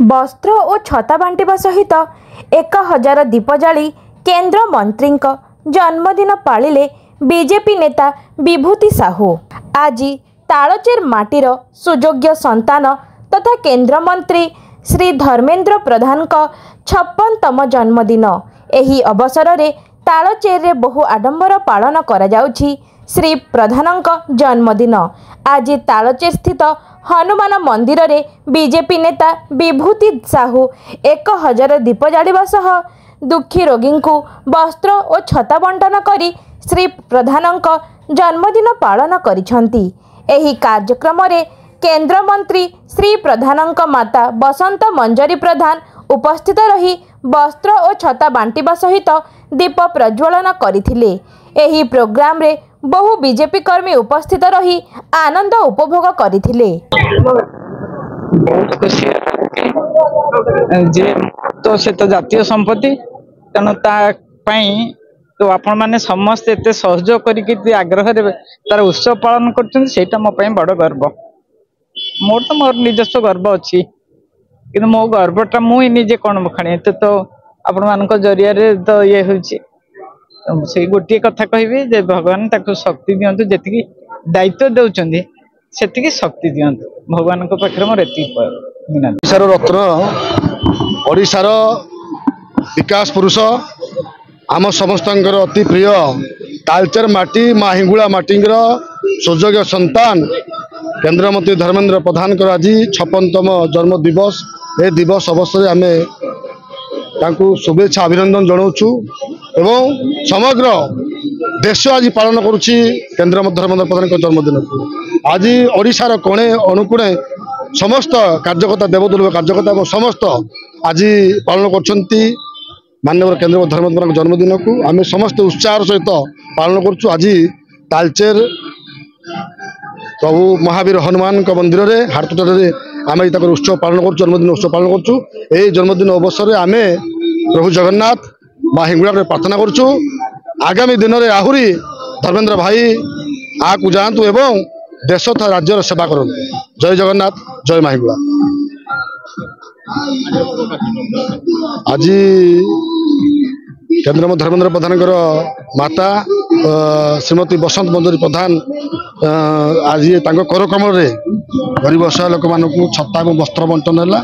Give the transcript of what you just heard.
वस्त्र और छता बांटिबा सहित 1000 दीप जाली केंद्र मंत्री जन्मदिन पालिले बीजेपी नेता विभूति साहू। आज तालचेर माटीर सुयोग्य संतान तथा केंद्र मंत्री श्री धर्मेंद्र प्रधान 56तम जन्मदिन। एही अवसर रे तालचेर रे बहु आडंबर पालन करा जाउछि श्री प्रधानक जन्मदिन। आज तालचेर स्थित हनुमान मंदिर रे बीजेपी नेता विभूति साहू 1000 दीप जालिबा सह दुखी रोगी को वस्त्र और छता बंटन करी श्री प्रधानक जन्मदिन पालन करिसंती। एही कार्यक्रम रे केंद्र मंत्री श्री प्रधानक माता बसंत मंजरी प्रधान उपस्थित रही वस्त्र और छता बांटिबा सहित दीप प्रज्वलन करथिले। एही प्रोग्राम रे बहु बीजेपी कर्मी उपस्थित रही आनंद उपभोग करथिले। बहुत खुशी जे तो से तो जातीय संपत्ति तेणु तो आपण मैंने समस्त एत सहयोग कर आग्रह तार उत्सव पालन कर मो बड़ गर्व। मोर तो मोर निजस्व गर्व अच्छी कि मो गर्वटा मुझे निजे कौन बखाणी तो आपण मान जरिया तो ये से गोटे कथा कहि भगवान ताको शक्ति दिंतु जी दायित्व दौरान से शक्ति दिंतु भगवान पाखे मोर एशार रत्न ओडिशार विकास पुरुष आम समस्त अति प्रिय तालचेर माटी माँ हिंगुला माटी सुयोग्य संतान केंद्र मंत्री धर्मेंद्र प्रधान आज 56तम जन्म दिवस। ए दिवस अवसर आम शुभेच्छा अभिनंदन जनाऊँ एवं समग्र देश आज पालन करुच्ची केंद्र धर्मेंद्र प्रधान जन्मदिन को। आज ओडिशार कोणे अनुकोणे समस्त कार्यकर्ता देवदुर्ग कार्यकर्ता समस्त आज पालन कर माननीय केंद्र धर्मेंद्र प्रधान जन्मदिन को आम समस्त उत्साह सहित पालन करुँ। आज तालचेर प्रभु महावीर हनुमान मंदिर में हाटतोटा आम उत्सव पालन कर जन्मदिन उत्सव पालन कर जन्मदिन अवसर में आम प्रभु जगन्नाथ माँ हिंगुला प्रार्थना करुँ आगामी दिन में आहरी धर्मेंद्र भाई आगू जातु एवं देश तथा राज्यर सेवा करूँ। जय जगन्नाथ जय माँ हिंगुला। आज केंद्र मंत्री धर्मेंद्र प्रधान माता श्रीमती बसंत मंजरी प्रधान आज कर कमल गरीब असहाय लोक छत्ता और वस्त्र बंटन है।